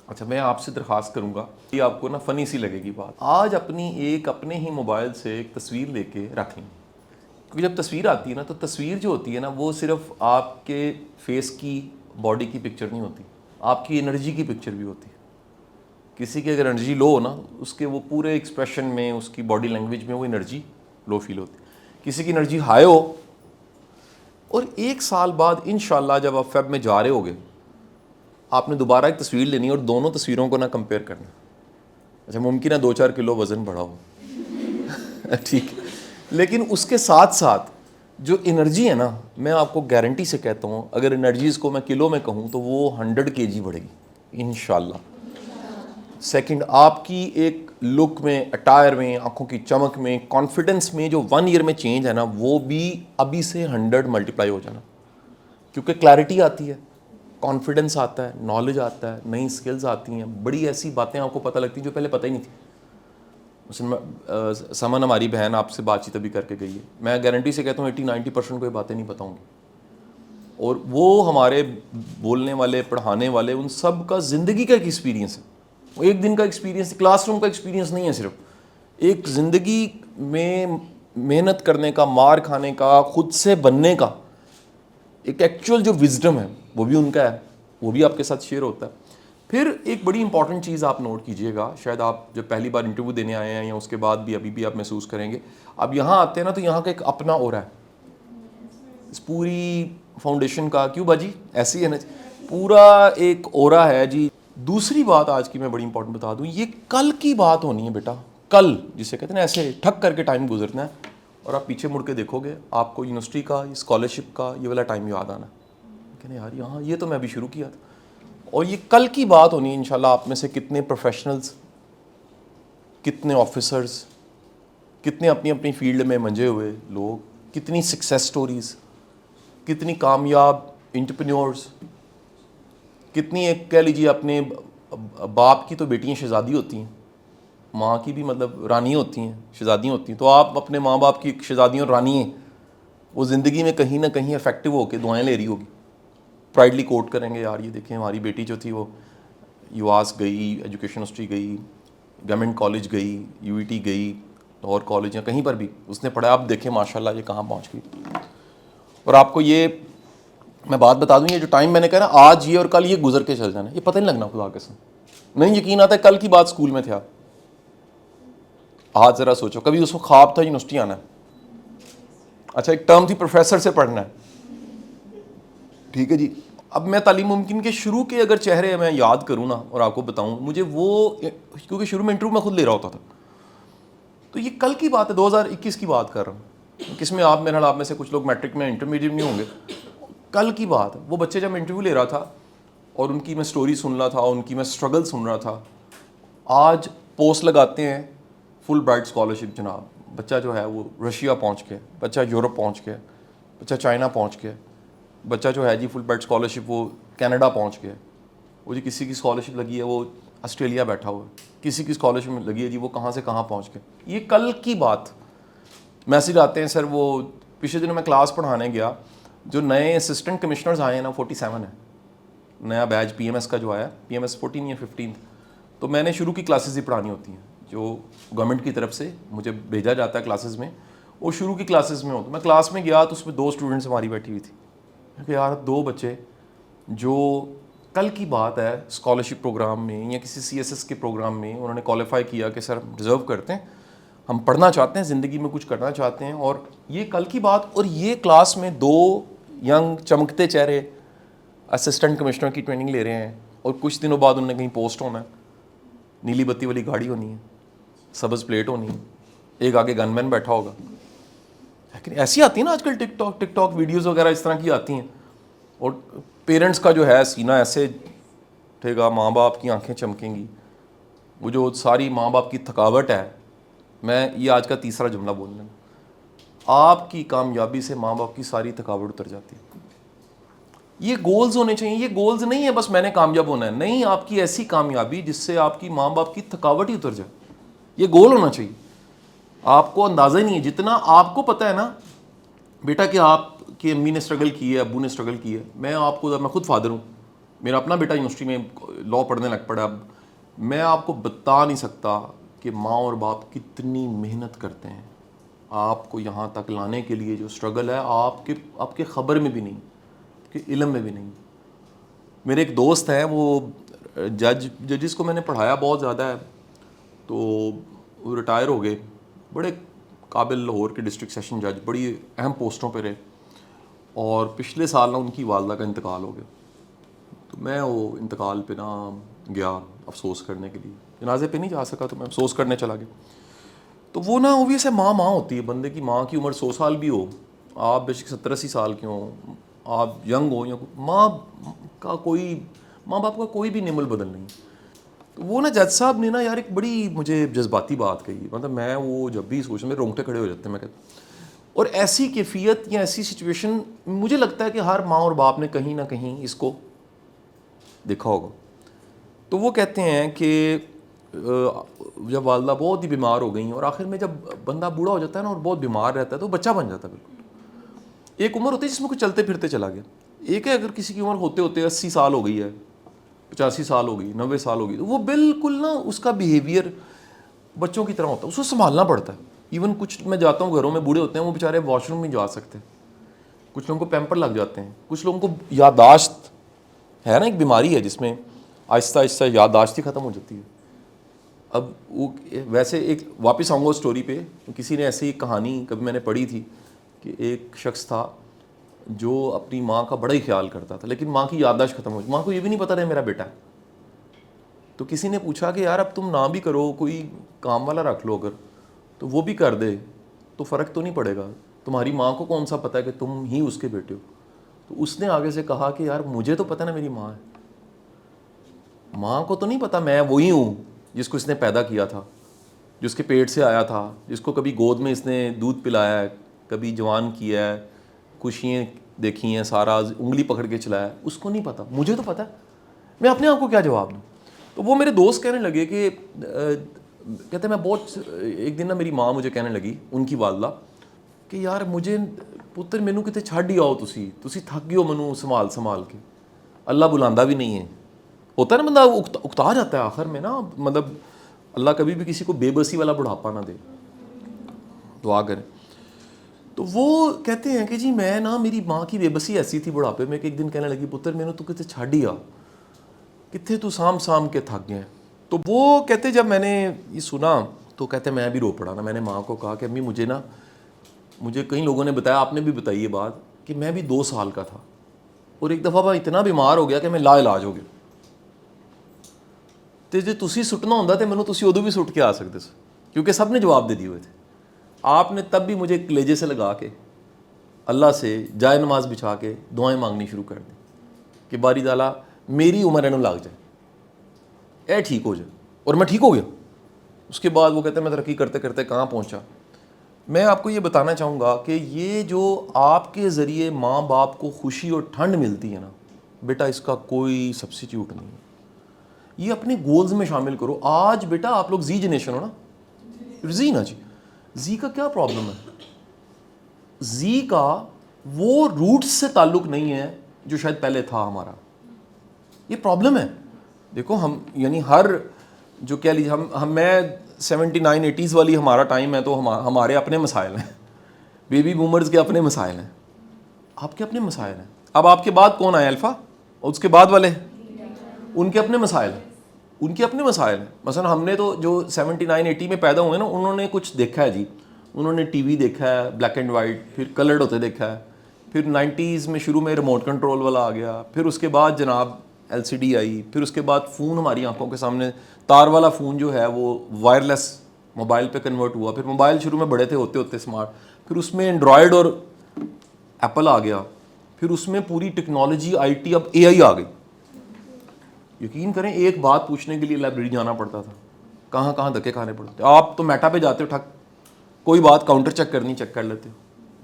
اچھا میں آپ سے درخواست کروں گا، یہ آپ کو نا فنی سی لگے گی بات، آج اپنے ہی موبائل سے ایک تصویر لے کے رکھ لیں، کیونکہ جب تصویر آتی ہے نا تو تصویر جو ہوتی ہے نا وہ صرف آپ کے فیس کی باڈی کی پکچر نہیں ہوتی، آپ کی انرجی کی پکچر بھی ہوتی ہے. کسی کی اگر انرجی لو ہو نا اس کے وہ پورے ایکسپریشن میں، اس کی باڈی لینگویج میں وہ انرجی لو فیل ہوتی ہے. کسی کی انرجی ہائی ہو، اور 1 سال بعد انشاءاللہ جب آپ فیب میں جا رہے ہوگے آپ نے دوبارہ ایک تصویر لینی ہے اور دونوں تصویروں کو نہ کمپیئر کرنا. اچھا ممکن ہے 2-4 کلو وزن بڑھا ہو ٹھیک، لیکن اس کے ساتھ ساتھ جو انرجی ہے نا، میں آپ کو گارنٹی سے کہتا ہوں اگر انرجیز کو میں کلو میں کہوں تو وہ 100 kg بڑھے گی انشاءاللہ. سیکنڈ، آپ کی ایک لک میں، اٹائر میں، آنکھوں کی چمک میں، کانفیڈنس میں جو 1 year میں چینج ہے نا وہ بھی ابھی سے 100 ملٹیپلائی ہو جانا، کیونکہ کلیئرٹی آتی ہے، کانفیڈنس آتا ہے، نالج آتا ہے، نئی اسکلز آتی ہیں، بڑی ایسی باتیں آپ کو پتہ لگتی ہیں جو پہلے پتہ ہی نہیں تھی. سمن ہماری بہن آپ سے بات چیت ابھی کر کے گئی ہے، میں گارنٹی سے کہتا ہوں 80-90% کو یہ باتیں نہیں پتہ ہوں گی. اور وہ ہمارے بولنے والے، پڑھانے والے، ان سب کا زندگی کا ایک ایکسپیرینس ہے. وہ ایک دن کا ایکسپیرینس، کلاس روم کا ایکسپیرینس نہیں ہے، صرف ایک زندگی میں محنت کرنے کا، مار کھانے کا، خود سے بننے کا ایک ایکچوئل جو وزڈم ہے وہ بھی ان کا ہے، وہ بھی آپ کے ساتھ شیئر ہوتا ہے. پھر ایک بڑی امپورٹنٹ چیز آپ نوٹ کیجئے گا، شاید آپ جب پہلی بار انٹرویو دینے آئے ہیں یا اس کے بعد بھی ابھی بھی آپ محسوس کریں گے، اب یہاں آتے ہیں نا تو یہاں کا ایک اپنا اورا ہے اس پوری فاؤنڈیشن کا. کیوں باجی ایسی ہے نا، پورا ایک اورا ہے جی. دوسری بات آج کی میں بڑی امپورٹنٹ بتا دوں، یہ کل کی بات ہونی ہے بیٹا، کل جسے کہتے ہیں نا ایسے ٹھک کر کے ٹائم گزرنا ہے اور آپ پیچھے مڑ کے دیکھو گے آپ کو یونیورسٹی کا، اسکالرشپ کا یہ والا ٹائم یاد آنا کہ یار یہاں یہ تو میں ابھی شروع کیا تھا. اور یہ کل کی بات ہونی ہے انشاءاللہ. آپ میں سے کتنے پروفیشنلز، کتنے آفیسرز، کتنے اپنی اپنی فیلڈ میں منجے ہوئے لوگ، کتنی سکسیس سٹوریز، کتنی کامیاب انٹرپرینیورز، کتنی ایک کہہ لیجیے اپنے باپ کی تو بیٹیاں شہزادی ہوتی ہیں، ماں کی بھی مطلب رانی ہوتی ہیں، شہزادیاں ہوتی ہیں، تو آپ اپنے ماں باپ کی شہزادیوں اور رانی ہیں، وہ زندگی میں کہیں نہ کہیں افیکٹو ہو کے دعائیں لے رہی ہوگی، پرائڈلی کوٹ کریں گے یار یہ دیکھیں ہماری بیٹی جو تھی وہ یواس گئی، ایجوکیشن ہسٹری گئی، گورنمنٹ کالج گئی، یو ای ٹی گئی، اور کالج یا کہیں پر بھی اس نے پڑھا، آپ دیکھیں ماشاءاللہ یہ کہاں پہنچ گئی. اور آپ کو یہ میں بات بتا دوں، یہ جو ٹائم میں نے کہا نا آج یہ اور کل یہ گزر کے چل جانا، یہ پتہ نہیں لگنا خدا قسم. نہیں یقین آتا ہے کل کی بات اسکول میں تھا، آج ذرا سوچو کبھی اس کو خواب تھا یونیورسٹی آنا ہے، اچھا ایک ٹرم تھی پروفیسر سے پڑھنا ہے، ٹھیک ہے جی. اب میں تعلیم ممکن کے شروع کے اگر چہرے میں یاد کروں نا اور آپ کو بتاؤں، مجھے وہ کیونکہ شروع میں انٹرویو میں خود لے رہا ہوتا تھا، تو یہ کل کی بات ہے، 2021 کی بات کر رہا ہوں، کس میں آپ میرا آپ میں سے کچھ لوگ میٹرک میں انٹرمیڈیٹ نہیں ہوں گے. کل کی بات ہے، وہ بچے جب میں انٹرویو لے رہا تھا اور ان کی میں سٹوری سن رہا تھا، ان کی میں اسٹرگل سن رہا تھا. آج پوسٹ لگاتے ہیں فل برائٹ اسکالرشپ، جناب بچہ جو ہے وہ رشیا پہنچ کے، بچہ یورپ پہنچ کے، بچہ چائنا پہنچ کے، بچہ جو ہے جی فل برائٹ اسکالرشپ وہ کینیڈا پہنچ کے، وہ جی کسی کی اسکالرشپ لگی ہے وہ آسٹریلیا بیٹھا ہوا ہے، کسی کی اسکالرشپ لگی ہے جی وہ کہاں سے کہاں پہنچ کے. یہ کل کی بات. میسیج آتے ہیں سر، وہ پچھلے دنوں میں کلاس پڑھانے گیا، جو نئے اسسٹنٹ کمشنرز آئے ہیں نا 47 ہے، نیا بیچ پی ایم ایس کا جو آیا، پی ایم ایس 14 یا 15. تو میں نے شروع کی کلاسز ہی پڑھانی ہوتی ہیں جو گورنمنٹ کی طرف سے مجھے بھیجا جاتا ہے کلاسز میں، وہ شروع کی کلاسز میں ہو. تو میں کلاس میں گیا تو اس میں 2 اسٹوڈنٹس ہماری بیٹھی ہوئی تھی کہ یار 2 بچے جو کل کی بات ہے اسکالرشپ پروگرام میں یا کسی سی ایس ایس کے پروگرام میں انہوں نے کوالیفائی کیا کہ سر ڈیزرو کرتے ہیں، ہم پڑھنا چاہتے ہیں، زندگی میں کچھ کرنا چاہتے ہیں. اور یہ کل کی بات، اور یہ کلاس میں 2 ینگ چمکتے چہرے اسسٹنٹ کمشنر کی ٹریننگ لے رہے ہیں، اور کچھ دنوں بعد انہوں نے کہیں پوسٹ ہونا ہے، نیلی بتی والی گاڑی ہونی ہے، سبز پلیٹ ہونی ہے، ایک آگے گن مین بیٹھا ہوگا. لیکن ایسی آتی ہیں نا آج کل ٹک ٹاک ویڈیوز وغیرہ اس طرح کی آتی ہیں، اور پیرنٹس کا جو ہے سینہ ایسے اٹھے گا، ماں باپ کی آنکھیں چمکیں گی، وہ جو ساری ماں باپ کی تھکاوٹ ہے. میں یہ آج کا تیسرا جملہ بولنا ہے، آپ کی کامیابی سے ماں باپ کی ساری تھکاوٹ اتر جاتی ہے. یہ گولز ہونے چاہیے، یہ گولز نہیں ہے بس میں نے کامیاب ہونا ہے، نہیں، آپ کی ایسی کامیابی جس سے آپ کی ماں باپ کی تھکاوٹ ہی اتر جائے، یہ گول ہونا چاہیے. آپ کو اندازہ ہی نہیں ہے، جتنا آپ کو پتہ ہے نا بیٹا کہ آپ کی امی نے اسٹرگل کی ہے، ابو نے اسٹرگل کی ہے. میں آپ کو، میں خود فادر ہوں، میرا اپنا بیٹا یونیورسٹی میں لاء پڑھنے لگ پڑا. اب میں آپ کو بتا نہیں سکتا کہ ماں اور باپ کتنی محنت کرتے ہیں آپ کو یہاں تک لانے کے لیے. جو اسٹرگل ہے آپ کے خبر میں بھی نہیں, کہ علم میں بھی نہیں. میرے ایک دوست ہیں, وہ ججز کو میں نے پڑھایا بہت زیادہ ہے, تو وہ ریٹائر ہو گئے, بڑے قابل لاہور کے ڈسٹرکٹ سیشن جج, بڑی اہم پوسٹوں پہ رہے, اور پچھلے سال نا ان کی والدہ کا انتقال ہو گیا. تو میں وہ انتقال پہ نا گیا افسوس کرنے کے لیے, جنازے پہ نہیں جا سکا تو میں افسوس کرنے چلا گیا. تو وہ نا اوبویس ہے, ماں ہوتی ہے, بندے کی ماں کی عمر 100 سال بھی ہو, آپ بے شک 70-80 سال کے ہوں, آپ ینگ ہو, یا ماں باپ کا کوئی بھی نعم البدل نہیں. تو وہ نا جج صاحب نے نا یار ایک بڑی مجھے جذباتی بات کہی, مطلب میں وہ جب بھی سوچ میں رونگٹے کھڑے ہو جاتے ہیں. میں کہتا, اور ایسی کیفیت یا ایسی سچویشن مجھے لگتا ہے کہ ہر ماں اور باپ نے کہیں نہ کہیں اس کو دیکھا ہوگا. تو وہ کہتے ہیں کہ جب والدہ بہت ہی بیمار ہو گئیں, اور آخر میں جب بندہ بوڑھا ہو جاتا ہے نا اور بہت بیمار رہتا ہے تو بچہ بن جاتا ہے بالکل. ایک عمر ہوتی ہے جس میں کوئی چلتے پھرتے چلا گیا. ایک ہے اگر کسی کی عمر ہوتے 80 سال ہو گئی ہے, 85 سال ہو گئی, 90 سال ہو گئی, تو وہ بالکل نا اس کا بیہیویئر بچوں کی طرح ہوتا ہے, اس کو سنبھالنا پڑتا ہے. ایون کچھ میں جاتا ہوں گھروں میں بوڑھے ہوتے ہیں, وہ بیچارے واش روم میں جا سکتے ہیں, کچھ لوگوں کو پیمپر لگ جاتے ہیں, کچھ لوگوں کو یادداشت ہے نا, ایک بیماری ہے جس میں آہستہ آہستہ یادداشت ہی ختم ہو جاتی ہے. اب وہ ویسے ایک واپس آؤں گا اسٹوری پہ, کسی نے ایسی کہانی کبھی میں نے پڑھی تھی کہ ایک شخص تھا جو اپنی ماں کا بڑا ہی خیال کرتا تھا, لیکن ماں کی یادداشت ختم ہو گئی. ماں کو یہ بھی نہیں پتا رہے میرا بیٹا ہے. تو کسی نے پوچھا کہ یار اب تم نہ بھی کرو, کوئی کام والا رکھ لو اگر, تو وہ بھی کر دے تو فرق تو نہیں پڑے گا. تمہاری ماں کو کون سا پتہ ہے کہ تم ہی اس کے بیٹے ہو. تو اس نے آگے سے کہا کہ یار مجھے تو پتہ نا میری ماں ہے, ماں کو تو نہیں پتا میں وہی ہوں جس کو اس نے پیدا کیا تھا, جس کے پیٹ سے آیا تھا, جس کو کبھی گود میں اس نے دودھ پلایا ہے, کبھی جوان کیا ہے, خوشیاں دیکھی ہیں, سارا انگلی پکڑ کے چلایا ہے. اس کو نہیں پتا, مجھے تو پتا ہے, میں اپنے آپ کو کیا جواب دوں. تو وہ میرے دوست کہنے لگے کہ کہتے میں بہت, ایک دن نا میری ماں مجھے کہنے لگی, ان کی والدہ, کہ یار مجھے پتر مینوں کتے چھڈ ہی آؤ, تسی تھک گئے ہو مینوں سنبھال کے, اللہ بلاندا بھی نہیں ہے. ہوتا ہے نا بندہ اکتا جاتا ہے آخر میں نا, مطلب اللہ کبھی بھی کسی کو بے بسی والا بڑھاپا نہ دے, دعا کریں. تو وہ کہتے ہیں کہ جی میں نا, میری ماں کی بے بسی ایسی تھی بڑھاپے میں کہ ایک دن کہنے لگی, پتر مینوں تو کتے چھڈ ہی آ, کتنے تو سام کے تھک گئے. تو وہ کہتے جب میں نے یہ سنا تو کہتے میں بھی رو پڑا نا. میں نے ماں کو کہا کہ امی مجھے کئی لوگوں نے بتایا, آپ نے بھی بتائی یہ بات, کہ میں بھی 2 سال کا تھا اور ایک دفعہ میں اتنا بیمار ہو گیا کہ میں لا علاج ہو گیا. تو جی تسی سٹنا ہوتا تو مینوں تسی ادو بھی سٹ کے آ سکتے سو, کیونکہ سب نے جواب دے دیے ہوئے تھے. آپ نے تب بھی مجھے کلیجے سے لگا کے اللہ سے جائے نماز بچھا کے دعائیں مانگنی شروع کر دی کہ باری تعالیٰ میری عمر اینوں لگ جائے, اے ٹھیک ہو جائے, اور میں ٹھیک ہو گیا. اس کے بعد وہ کہتے ہیں میں ترقی کرتے کرتے کہاں پہنچا. میں آپ کو یہ بتانا چاہوں گا کہ یہ جو آپ کے ذریعے ماں باپ کو خوشی اور ٹھنڈ ملتی ہے نا بیٹا, اس کا کوئی سبسٹیوٹ نہیں ہے. یہ اپنے گولز میں شامل کرو. آج بیٹا آپ لوگ زی جنریشن ہو نا, زی نا جی, زی کا کیا پرابلم ہے؟ زی کا وہ روٹس سے تعلق نہیں ہے جو شاید پہلے تھا ہمارا, یہ پرابلم ہے. دیکھو ہم یعنی ہر جو کہہ لیجیے ہم میں 79-80s والی ہمارا ٹائم ہے, تو ہمارے اپنے مسائل ہیں, بیبی بومرز کے اپنے مسائل ہیں, آپ کے اپنے مسائل ہیں. اب آپ کے بعد کون آیا الفا, اور اس کے بعد والے, ان کے اپنے مسائل ہیں, ان کے اپنے مسائل ہیں. مثلا ہم نے تو جو 79-80 میں پیدا ہوئے نا, انہوں نے کچھ دیکھا ہے جی, انہوں نے ٹی وی دیکھا ہے بلیک اینڈ وائٹ, پھر کلرڈ ہوتے دیکھا ہے, پھر 90s میں شروع میں ریموٹ کنٹرول والا آ گیا, پھر اس کے بعد جناب LCD آئی, پھر اس کے بعد فون ہماری آنکھوں کے سامنے, تار والا فون جو ہے وہ وائرلیس موبائل پہ کنورٹ ہوا, پھر موبائل شروع میں بڑے تھے ہوتے ہوتے اسمارٹ, پھر اس میں اینڈرائڈ اور ایپل آ گیا, پھر اس میں پوری ٹیکنالوجی IT, اب AI آ گئی. یقین کریں ایک بات پوچھنے کے لیے لائبریری جانا پڑتا تھا, کہاں کہاں دھکے کھانے پڑتے. آپ تو میٹا پہ جاتے ہو, ٹھک کوئی بات کاؤنٹر چیک کرنی چیک کر لیتے ہو,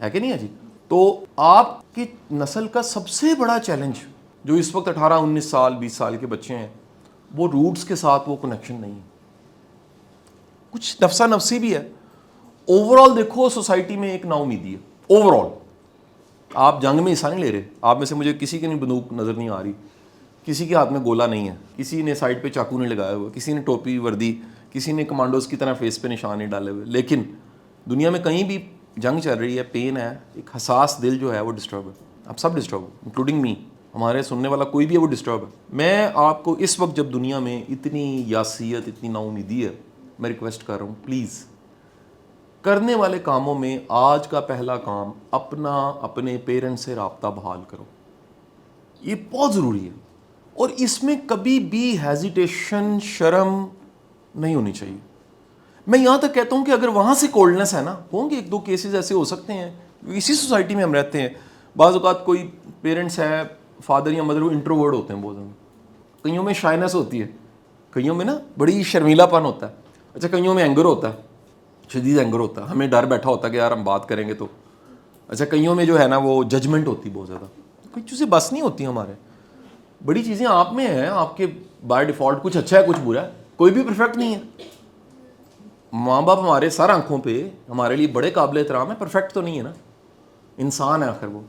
ہے کہ نہیں ہے جی. تو آپ کی نسل کا سب سے بڑا چیلنج جو اس وقت 18-19 سال 20 سال کے بچے ہیں, وہ روٹس کے ساتھ وہ کنیکشن نہیں ہے. کچھ نفسا نفسی بھی ہے. اوور آل دیکھو سوسائٹی میں ایک نا امیدی ہے. اوور آل آپ جنگ میں حصہ نہیں لے رہے, آپ میں سے مجھے کسی کی نہیں بندوق نظر نہیں آ رہی, کسی کے ہاتھ میں گولا نہیں ہے, کسی نے سائڈ پہ چاقو نہیں لگایا ہوا, کسی نے ٹوپی وردی, کسی نے کمانڈوز کی طرح فیس پہ نشان نہیں ڈالے ہوئے, لیکن دنیا میں کہیں بھی جنگ چل رہی ہے, پین ہے, ایک حساس دل جو ہے وہ ڈسٹرب ہے. آپ سب ڈسٹرب ہو, انکلوڈنگ می, ہمارے سننے والا کوئی بھی ہے وہ ڈسٹرب ہے. میں آپ کو اس وقت جب دنیا میں اتنی یاسیت, اتنی نا امیدی ہے, میں ریکویسٹ کر رہا ہوں پلیز کرنے والے کاموں میں آج کا پہلا کام اپنے پیرنٹ سے رابطہ بحال کرو. یہ بہت ضروری ہے, اور اس میں کبھی بھی ہیزیٹیشن, شرم نہیں ہونی چاہیے. میں یہاں تک کہتا ہوں کہ اگر وہاں سے کولڈنس ہے نا, ہوں گے 1-2 کیسز ایسے ہو سکتے ہیں, اسی سوسائٹی میں ہم رہتے ہیں. بعض اوقات کوئی پیرنٹس ہے, فادر یا مدر, وہ انٹروورڈ ہوتے ہیں بہت زیادہ, کئیوں میں شائنس ہوتی ہے, کئیوں میں نا بڑی شرمیلا پن ہوتا ہے, اچھا کئیوں میں اینگر ہوتا ہے, شدید اینگر ہوتا ہے, ہمیں ڈر بیٹھا ہوتا ہے کہ یار ہم بات کریں گے تو, اچھا کئیوں میں جو ہے نا وہ ججمنٹ ہوتی بہت زیادہ. کوئی چیزیں بس نہیں ہوتی ہمارے, بڑی چیزیں آپ میں ہیں, آپ کے بائی ڈیفالٹ کچھ اچھا ہے کچھ برا ہے, کوئی بھی پرفیکٹ نہیں ہے. ماں باپ ہمارے سر آنکھوں پہ ہمارے لیے بڑے قابل احترام ہے, پرفیکٹ تو نہیں ہے نا, انسان ہے آخر وہ.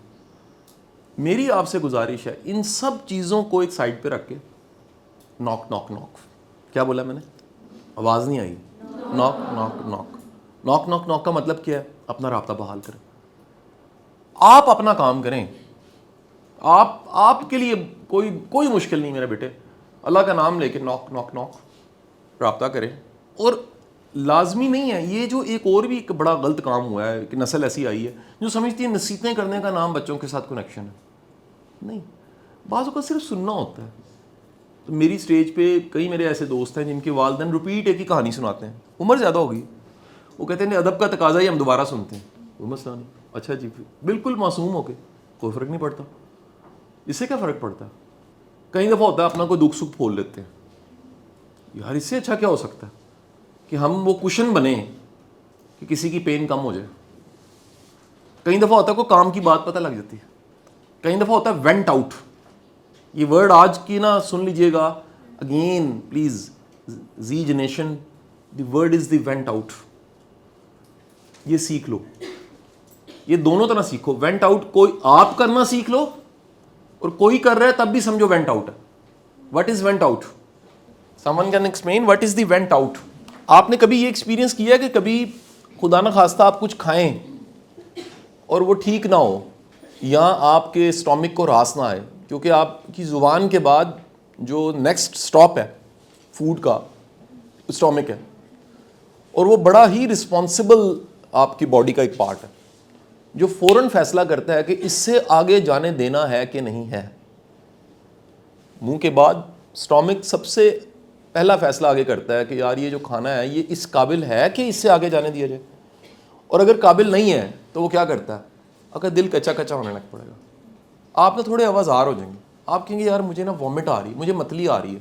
میری آپ سے گزارش ہے ان سب چیزوں کو ایک سائڈ پہ رکھ کے ناک ناک ناک, کیا بولا میں نے, آواز نہیں آئی, ناک ناک ناک ناک ناک ناک کا مطلب کیا ہے, اپنا رابطہ بحال کریں. آپ اپنا کام کریں, آپ کے لیے کوئی مشکل نہیں میرے بیٹے, اللہ کا نام لے کے ناک ناک ناک رابطہ کریں. اور لازمی نہیں ہے یہ جو ایک اور بھی ایک بڑا غلط کام ہوا ہے کہ نسل ایسی آئی ہے جو سمجھتی ہے نصیحتیں کرنے کا نام بچوں کے ساتھ کنیکشن ہے. نہیں, بعض اوقات صرف سننا ہوتا ہے. تو میری سٹیج پہ کئی میرے ایسے دوست ہیں جن کے والدین ریپیٹ ایک ہی کہانی سناتے ہیں, عمر زیادہ ہوگی, وہ کہتے ہیں ادب کا تقاضا ہی ہم دوبارہ سنتے ہیں. وہ مسئلہ نہیں, اچھا جی, بالکل معصوم ہو کے, کوئی فرق نہیں پڑتا, اس سے کیا فرق پڑتا ہے. کئی دفعہ ہوتا ہے اپنا کوئی دکھ سکھ پھول لیتے ہیں, یار اس سے اچھا کیا ہو سکتا ہے کہ ہم وہ کشن بنیں کہ کسی کی پین کم ہو جائے. کئی دفعہ ہوتا ہے کوئی کام کی بات پتہ لگ جاتی ہے, کئی دفعہ ہوتا ہے وینٹ آؤٹ. یہ ورڈ آج کی نا سن لیجئے گا again please, Z generation, the word is the vent out. یہ سیکھ لو, یہ دونوں طرح سیکھو. وینٹ آؤٹ کوئی آپ کرنا سیکھ لو, اور کوئی کر رہا ہے تب بھی سمجھو وینٹ آؤٹ ہے. What is went out, Samoon can explain what is the vent out. آپ نے کبھی یہ ایکسپیرینس کیا کہ کبھی خدا نہ خواستہ آپ کچھ کھائیں اور وہ ٹھیک نہ ہو, یا آپ کے اسٹامک کو راس نہ آئے, کیونکہ آپ کی زبان کے بعد جو نیکسٹ سٹاپ ہے فوڈ کا اسٹامک ہے, اور وہ بڑا ہی رسپانسبل آپ کی باڈی کا ایک پارٹ ہے جو فوراً فیصلہ کرتا ہے کہ اس سے آگے جانے دینا ہے کہ نہیں ہے. منہ کے بعد اسٹامک سب سے پہلا فیصلہ آگے کرتا ہے کہ یار یہ جو کھانا ہے یہ اس قابل ہے کہ اس سے آگے جانے دیا جائے, اور اگر قابل نہیں ہے تو وہ کیا کرتا ہے, اگر دل کچا کچا ہونے لگ پڑے گا. آپ نا تھوڑے آوازار ہو جائیں گے, آپ کہیں گے یار مجھے نا وامٹ آ رہی ہے, مجھے متلی آ رہی ہے,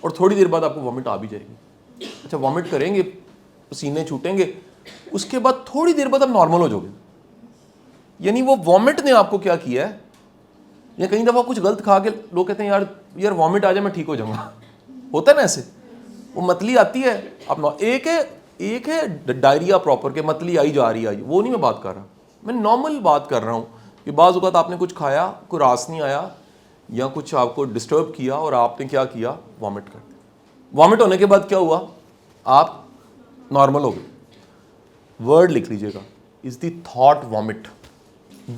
اور تھوڑی دیر بعد آپ کو وامٹ آ بھی جائے گی. اچھا وامٹ کریں گے, پسینے چھوٹیں گے, اس کے بعد تھوڑی دیر بعد آپ نارمل ہو جاؤ گے. یعنی وہ وامٹ نے آپ کو کیا کیا ہے, یا کئی دفعہ کچھ غلط کھا کے لوگ کہتے ہیں یار وامٹ آ جائے میں ٹھیک ہو جاؤں گا, ہوتا ہے نا ایسے, وہ متلی آتی ہے. اب ایک ہے ڈائریا پراپر کہ متلی آئی جا رہی ہے, وہ نہیں میں بات کر رہا, میں نارمل بات کر رہا ہوں کہ بعض اوقات آپ نے کچھ کھایا, کوئی راس نہیں آیا, یا کچھ آپ کو ڈسٹرب کیا, اور آپ نے کیا کیا, وامٹ کر دیا. وامٹ ہونے کے بعد کیا ہوا, آپ نارمل ہو گئے. ورڈ لکھ لیجیے گا, از دی تھاٹ وامٹ.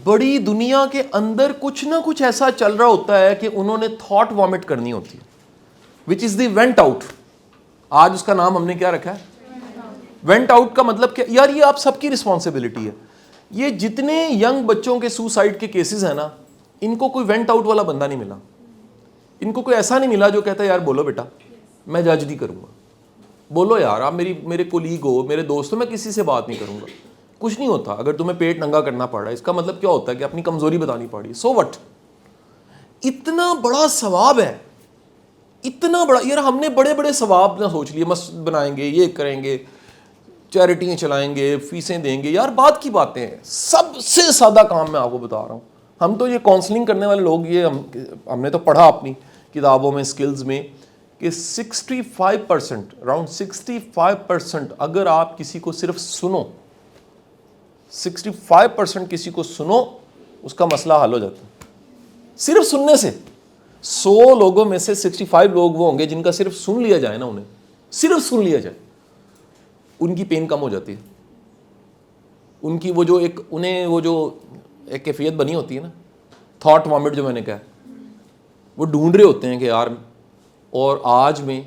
بڑی دنیا کے اندر کچھ نہ کچھ ایسا چل رہا ہوتا ہے کہ انہوں نے تھاٹ وامٹ کرنی ہوتی ہے, وچ از دی وینٹ آؤٹ. آج اس کا نام ہم نے کیا رکھا ہے, وینٹ آؤٹ. کا مطلب کیا یار, یہ آپ سب کی رسپانسبلٹی ہے. یہ جتنے ینگ بچوں کے سوسائڈ کے کیسز ہیں نا, ان کو کوئی وینٹ آؤٹ والا بندہ نہیں ملا, ان کو کوئی ایسا نہیں ملا جو کہتا ہے یار بولو بیٹا میں جج نہیں کروں گا, بولو یار آپ میرے کولیگ ہو, میرے دوست ہو, میں کسی سے بات نہیں کروں گا. کچھ نہیں ہوتا اگر تمہیں پیٹ ننگا کرنا پڑ رہا ہے, اس کا مطلب کیا ہوتا ہے کہ اپنی کمزوری بتانی پڑی, سو وٹ. اتنا بڑا ثواب ہے, اتنا بڑا. یار ہم نے بڑے بڑے ثواب نہ سوچ لیے, مسجد بنائیں گے, یہ کریں گے, چیریٹیاں چلائیں گے, فیسیں دیں گے. یار بات کی باتیں ہیں, سب سے سادہ کام میں آپ کو بتا رہا ہوں. ہم تو یہ کاؤنسلنگ کرنے والے لوگ, یہ ہم نے تو پڑھا اپنی کتابوں میں, اسکلز میں, کہ 65% اراؤنڈ 65% اگر آپ کسی کو صرف سنو, 65% کسی کو سنو, اس کا مسئلہ حل ہو جاتا ہے. صرف سننے سے. 100 لوگوں میں سے 65 لوگ وہ ہوں گے جن کا صرف سن لیا جائے نا، انہیں صرف سن لیا جائے، ان کی پین کم ہو جاتی ہے. ان کی وہ جو ایک انہیں وہ جو ایک کیفیت بنی ہوتی ہے نا، تھاٹ وامٹ جو میں نے کہا، وہ ڈھونڈ رہے ہوتے ہیں کہ یار. اور آج میں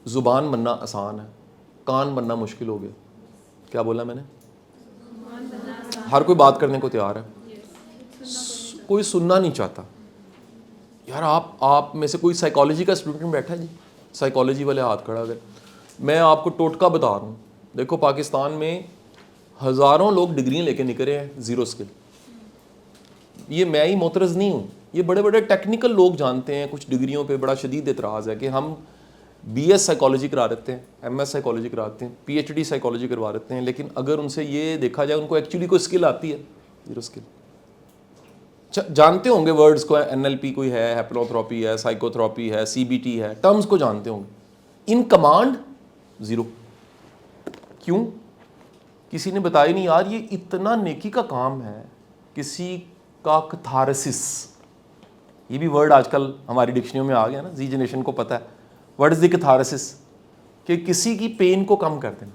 زبان بننا آسان ہے، کان بننا مشکل ہو گیا. کیا بولا میں نے؟ ہر کوئی بات کرنے کو تیار ہے، کوئی سننا نہیں چاہتا. یار آپ میں سے کوئی سائیکالوجی کا اسٹوڈنٹ بیٹھا ہے جی؟ سائیکالوجی والے ہاتھ کھڑا اگر. میں آپ کو ٹوٹکا بتا رہا ہوں. دیکھو پاکستان میں ہزاروں لوگ ڈگریاں لے کے نکلے ہیں زیرو اسکل. یہ میں ہی معترض نہیں ہوں، یہ بڑے بڑے ٹیکنیکل لوگ جانتے ہیں. کچھ ڈگریوں پہ بڑا شدید اعتراض ہے کہ ہم بی ایس سائیکالوجی کرا دیتے ہیں، ایم ایس سائیکالوجی کراتے ہیں، پی ایچ ڈی سائیکالوجی کروا دیتے ہیں، لیکن اگر ان سے یہ دیکھا جائے ان کو ایکچولی کوئی اسکل آتی ہے؟ Zero skill. جانتے ہوں گے ورڈز کو، این ایل پی کوئی ہے، ہیپنوتھراپی ہے، سائیکوتھراپی ہے، سی بی ٹی ہے، ٹرمز کو جانتے ہوں گے. ان کمانڈ زیرو. کیوں؟ کسی نے بتایا نہیں یار یہ اتنا نیکی کا کام ہے. کسی کا کتھارسس، یہ بھی ورڈ آج کل ہماری ڈکشنریوں میں آ گیا نا، زی جنریشن کو پتہ ہے واٹ از دی کتھارسس، کہ کسی کی پین کو کم کر دینا.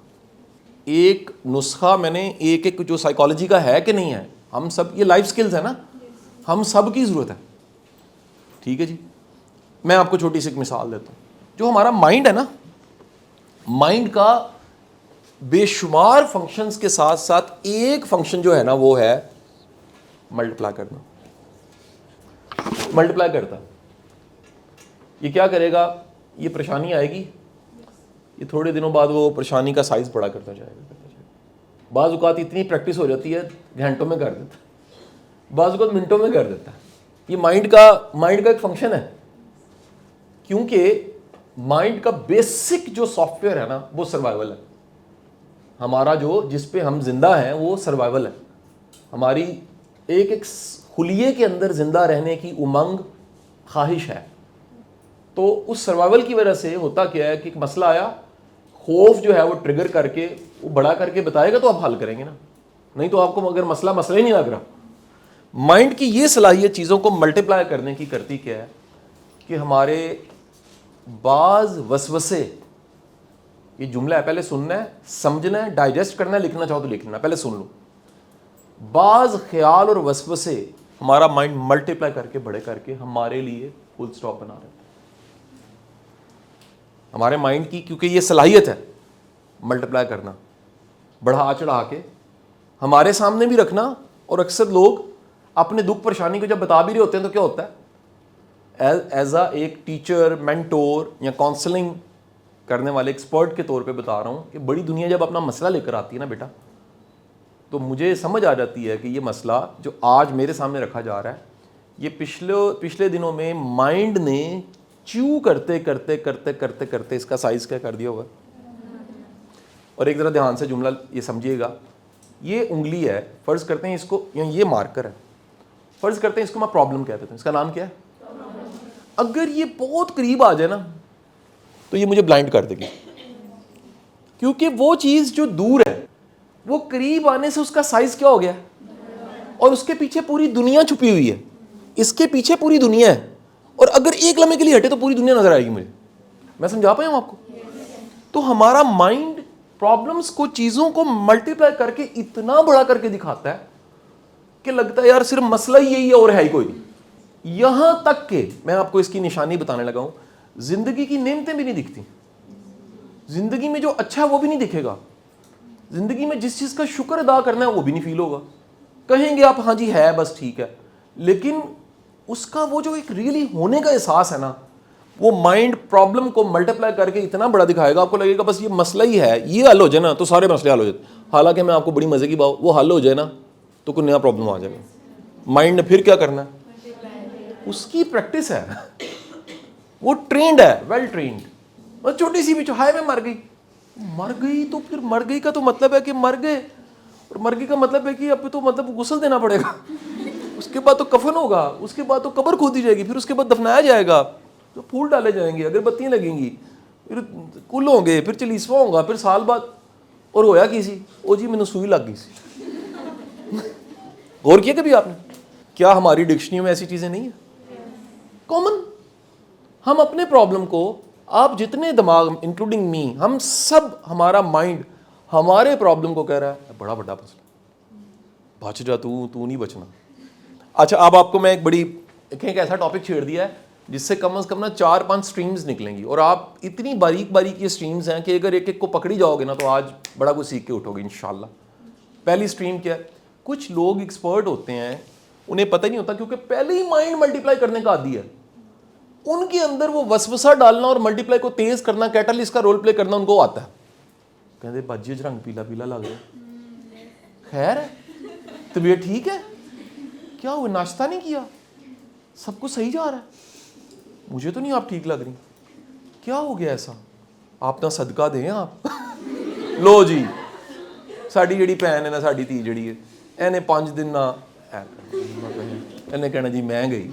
ایک نسخہ میں نے ایک جو سائیکالوجی کا ہے کہ نہیں ہے، ہم سب یہ لائف سکلز ہے نا، ہم سب کی ضرورت ہے. ٹھیک ہے جی. میں آپ کو چھوٹی سی ایک مثال دیتا ہوں. جو ہمارا مائنڈ ہے نا، مائنڈ کا بے شمار فنکشنز کے ساتھ ساتھ ایک فنکشن جو ہے نا وہ ہے ملٹیپلائی کرنا. ملٹیپلائی کرتا. یہ کیا کرے گا؟ یہ پریشانی آئے گی، یہ تھوڑے دنوں بعد وہ پریشانی کا سائز بڑا کرتا جائے گا. بعض اوقات اتنی پریکٹس ہو جاتی ہے گھنٹوں میں کر دیتا ہے، بعض اوقات منٹوں میں کر دیتا ہے. یہ مائنڈ کا ایک فنکشن ہے. کیونکہ مائنڈ کا بیسک جو سافٹ ویئر ہے نا وہ سروائیول ہے. ہمارا جس پہ ہم زندہ ہیں وہ سروائیول ہے. ہماری ایک خلیے کے اندر زندہ رہنے کی امنگ، خواہش ہے. تو اس سروائیول کی وجہ سے ہوتا کیا ہے کہ ایک مسئلہ آیا، خوف جو ہے وہ ٹریگر کر کے وہ بڑا کر کے بتائے گا تو آپ حل کریں گے نا، نہیں تو آپ کو اگر مسئلہ ہی نہیں لگ رہا. مائنڈ کی یہ صلاحیت چیزوں کو ملٹیپلائی کرنے کی کرتی کیا ہے کہ ہمارے بعض وسوسے، یہ جملہ ہے پہلے سننا ہے، سمجھنا ہے، ڈائجسٹ کرنا ہے، لکھنا چاہو تو لکھنا ہے، پہلے سن لو. بعض خیال اور وسوسے ہمارا مائنڈ ملٹیپلائی کر کے بڑے کر کے ہمارے لیے فل سٹاپ بنا رہے ہیں. ہمارے مائنڈ کی کیونکہ یہ صلاحیت ہے ملٹیپلائی کرنا، بڑھا چڑھا کے ہمارے سامنے بھی رکھنا. اور اکثر لوگ اپنے دکھ پریشانی کو جب بتا بھی رہے ہوتے ہیں تو کیا ہوتا ہے، ایز اے ایک ٹیچر، مینٹور یا کاؤنسلنگ کرنے والے ایکسپرٹ کے طور پہ بتا رہا ہوں کہ بڑی دنیا جب اپنا مسئلہ لے کر آتی ہے نا بیٹا، تو مجھے سمجھ آ جاتی ہے کہ یہ مسئلہ جو آج میرے سامنے رکھا جا رہا ہے، یہ پچھلے دنوں میں مائنڈ نے چیو کرتے کرتے کرتے کرتے کرتے اس کا سائز کیا کر دیا ہوگا. اور ایک ذرا دھیان سے جملہ یہ سمجھیے گا. یہ انگلی ہے، فرض کرتے ہیں اس کو، یہ مارکر ہے، فرض کرتے ہیں اس کو میں پرابلم کہہ دیتا ہوں. اس کا نام کیا ہے؟ اگر یہ بہت قریب آ جائے نا تو یہ مجھے بلائنڈ کر دے گی. کیونکہ وہ چیز جو دور ہے وہ قریب آنے سے اس کا سائز کیا ہو گیا، اور اس کے پیچھے پوری دنیا چھپی ہوئی ہے. اس کے پیچھے پوری دنیا ہے، اور اگر ایک لمحے کے لیے ہٹے تو پوری دنیا نظر آئے گی مجھے. میں سمجھا پایا ہوں آپ کو؟ تو ہمارا مائنڈ پرابلمس کو، چیزوں کو ملٹیپلائی کر کے اتنا بڑا کر کے دکھاتا ہے کہ لگتا ہے یار صرف مسئلہ ہی یہی ہے اور ہے ہی کوئی نہیں. یہاں تک کہ میں آپ کو اس کی نشانی بتانے لگا ہوں، زندگی کی نعمتیں بھی نہیں دکھتی. زندگی میں جو اچھا ہے وہ بھی نہیں دکھے گا. زندگی میں جس چیز کا شکر ادا کرنا ہے وہ بھی نہیں فیل ہوگا. کہیں گے آپ ہاں جی ہے بس ٹھیک ہے، لیکن اس کا وہ جو ایک ریئلی ہونے کا احساس ہے نا، وہ مائنڈ پرابلم کو ملٹیپلائی کر کے اتنا بڑا دکھائے گا، آپ کو لگے گا بس یہ مسئلہ ہی ہے، یہ حل ہو جائے نا تو سارے مسئلے حل ہو جاتے. حالانکہ میں آپ کو بڑی مزے کی بات، وہ حل ہو جائے نا تو کوئی نیا پرابلم آ جائے گا. مائنڈ نے پھر کیا کرنا ہے، اس کی پریکٹس ہے، وہ ٹرینڈ ہے، ویل ٹرینڈ. اور چھوٹی سی بھی ہائے میں مر گئی تو پھر مر گئی کا تو مطلب ہے کہ مر گئے، اور مر گئی کا مطلب ہے کہ اب تو مطلب غسل دینا پڑے گا، اس کے بعد تو کفن ہوگا، اس کے بعد تو قبر کھودی جائے گی، پھر اس کے بعد دفنایا جائے گا، تو پھول ڈالے جائیں گے، اگر بتیاں لگیں گی، پھر کل ہوں گے، پھر چلیسوا ہوگا، پھر سال بعد. اور ہویا کی سی، او جی مینوں سوئی لگ گئی سی. غور کیا کبھی آپ نے؟ کیا ہماری ڈکشنری میں ایسی چیزیں نہیں ہیں؟ کامن. ہم اپنے پرابلم کو, آپ جتنے دماغ انکلوڈنگ می, ہم سب, ہمارا مائنڈ ہمارے پرابلم کو کہہ رہا ہے بڑا بڑا مسئلہ, بچ جا تو نہیں بچنا. اچھا اب آپ کو میں ایک ایسا ٹاپک چھیڑ دیا ہے جس سے کم از کم نا 4-5 سٹریمز نکلیں گی, اور آپ اتنی باریک یہ سٹریمز ہیں کہ اگر ایک ایک کو پکڑی جاؤ گے نا تو آج بڑا کچھ سیکھ کے اٹھو گے انشاءاللہ. پہلی سٹریم کیا ہے, کچھ لوگ ایکسپرٹ ہوتے ہیں, انہیں پتہ نہیں ہوتا کیونکہ پہلے ہی مائنڈ ملٹیپلائی کرنے کا عادی ہے, ان کے اندر وہ وسوسہ ڈالنا اور ملٹیپلائی کو تیز کرنا, کیٹالسٹ کا رول پلے کرنا ان کو آتا ہے. کہتے بجے رنگ پیلا پیلا لگ رہا ہے, خیر ہے, طبیعت ٹھیک ہے, کیا ہوا ناشتہ نہیں کیا, سب کچھ صحیح جا رہا ہے, مجھے تو نہیں آپ ٹھیک لگ رہی, کیا ہو گیا ایسا, آپ نہ صدقہ دیں آپ. لو جی ساڈی جڑی بھن ہے نا, ساڈی دھی جڑی ہے, اینے 5 دن نہ اینے کہنا جی میں گئی.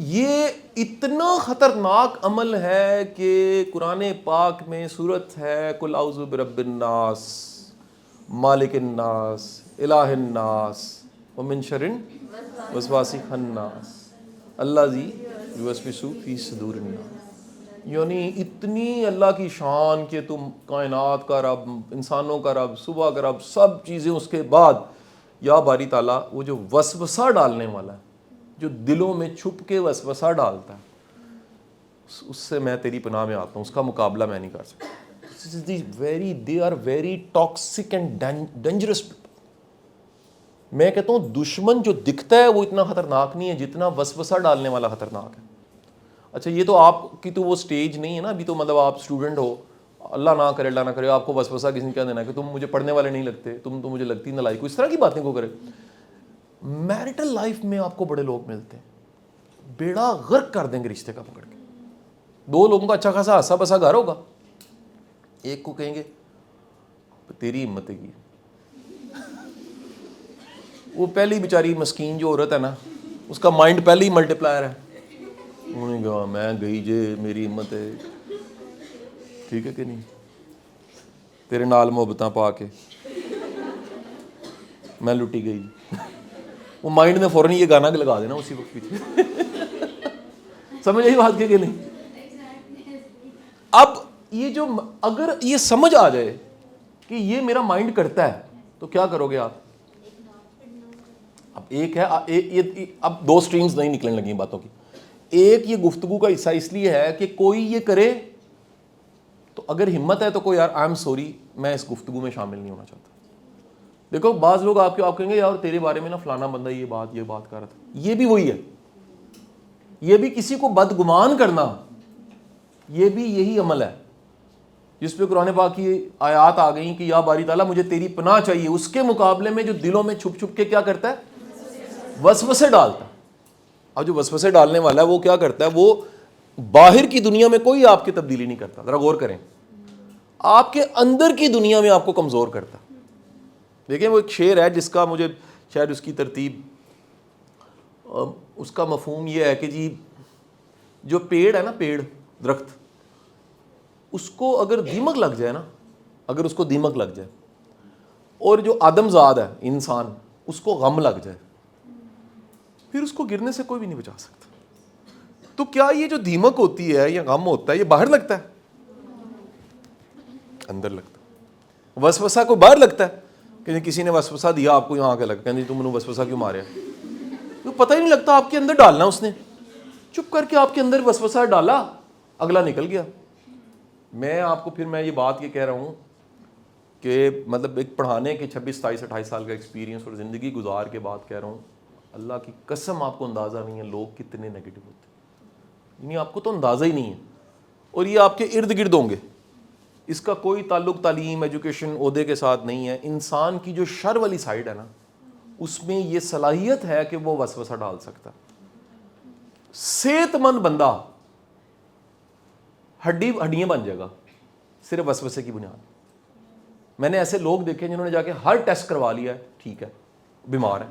یہ اتنا خطرناک عمل ہے کہ قرآن پاک میں صورت ہے قل اعوذ برب الناس مالک الناس الہ الناس ومن شر الوسواس الخناس الذی یوسوس فی صدور الناس. یعنی اتنی اللہ کی شان کہ تم کائنات کا رب, انسانوں کا رب, صبح کا رب, سب چیزیں, اس کے بعد یا باری تعالیٰ وہ جو وسوسہ ڈالنے والا ہے, جو دلوں میں چھپ کے وسوسہ ڈالتا ہے, اس سے میں تیری پناہ میں آتا ہوں, اس کا مقابلہ میں نہیں کر سکتا. They are very toxic and dangerous people. میں کہتا ہوں دشمن جو دکھتا ہے وہ اتنا خطرناک نہیں ہے جتنا وسوسہ ڈالنے والا خطرناک ہے. اچھا یہ تو آپ کی تو وہ سٹیج نہیں ہے نا, ابھی تو مطلب آپ اسٹوڈنٹ ہو, اللہ نہ کرے آپ کو وسوسہ کسی نے کیا دینا کہ تم مجھے پڑھنے والے نہیں لگتے, تم تو مجھے لگتی نالائق ہو, اس طرح کی باتیں کو کرے. میرٹل لائف میں آپ کو بڑے لوگ ملتے ہیں, بیڑا غرق کر دیں گے رشتے کا پکڑ کے. 2 لوگوں کا اچھا خاصا ہنسا بسا گھر ہوگا, ایک کو کہیں گے تیری ہمت ہے کی, وہ پہلی بیچاری مسکین جو عورت ہے نا, اس کا مائنڈ پہلے ہی ملٹی پلائر ہے, انہوں نے کہا میں گئی جے میری ہمت ہے, ٹھیک ہے کہ نہیں, تیرے نال محبتاں پا کے میں لٹی گئی. وہ مائنڈ نے فوراً یہ گانا لگا دینا اسی وقت پیچھے. سمجھ آئی بات کہ نہیں. اب یہ جو اگر یہ سمجھ آ جائے کہ یہ میرا مائنڈ کرتا ہے تو کیا کرو گے آپ. اب ایک ہے, اب 2 سٹریمز نہیں نکلنے لگی باتوں کی. ایک یہ گفتگو کا حصہ اس لیے ہے کہ کوئی یہ کرے تو اگر ہمت ہے تو کوئی یار آئی ایم سوری میں اس گفتگو میں شامل نہیں ہونا چاہتا. دیکھو بعض لوگ آپ کہیں گے یار تیرے بارے میں نا فلانا بندہ یہ بات کر رہا تھا, یہ بھی وہی ہے, یہ بھی کسی کو بدگمان کرنا, یہ بھی یہی عمل ہے جس پہ قرآن پاک کی آیات آ گئیں کہ یا باری تعالیٰ مجھے تیری پناہ چاہیے. اس کے مقابلے میں جو دلوں میں چھپ چھپ کے کیا کرتا ہے, وسوسے ڈالتا ہے. اب جو وسوسے ڈالنے والا ہے وہ کیا کرتا ہے, وہ باہر کی دنیا میں کوئی آپ کی تبدیلی نہیں کرتا, ذرا غور کریں, آپ کے اندر کی دنیا میں آپ کو کمزور کرتا. دیکھیں وہ ایک شعر ہے جس کا مجھے شاید اس کی ترتیب, اس کا مفہوم یہ ہے کہ جی جو پیڑ ہے نا, پیڑ درخت, اس کو اگر دیمک لگ جائے نا, اگر اس کو دیمک لگ جائے اور جو آدم زاد ہے انسان اس کو غم لگ جائے, پھر اس کو گرنے سے کوئی بھی نہیں بچا سکتا. تو کیا یہ جو دیمک ہوتی ہے یا غم ہوتا ہے یہ باہر لگتا ہے, اندر لگتا ہے. وسوسہ کو باہر لگتا ہے کہ کسی نے وسوسہ دیا آپ کو یہاں کے لگا, کہ تم نے وسوسہ کیوں مارے, تو پتہ ہی نہیں لگتا آپ کے اندر ڈالنا اس نے, چپ کر کے آپ کے اندر وسوسہ ڈالا, اگلا نکل گیا. میں آپ کو پھر میں یہ بات یہ کہہ رہا ہوں کہ مطلب ایک پڑھانے کے 26, 27, 28 سال کا ایکسپیرینس اور زندگی گزار کے بات کہہ رہا ہوں, اللہ کی قسم آپ کو اندازہ نہیں ہے لوگ کتنے نیگیٹو ہوتے ہیں, یعنی آپ کو تو اندازہ ہی نہیں ہے, اور یہ آپ کے ارد گرد ہوں گے. اس کا کوئی تعلق تعلیم, ایجوکیشن, عہدے کے ساتھ نہیں ہے. انسان کی جو شر والی سائڈ ہے نا, اس میں یہ صلاحیت ہے کہ وہ وسوسہ ڈال سکتا. صحت مند بندہ ہڈیاں بن جائے گا صرف وسوسے کی بنیاد. میں نے ایسے لوگ دیکھے جنہوں نے جا کے ہر ٹیسٹ کروا لیا ہے, ٹھیک ہے, بیمار ہے.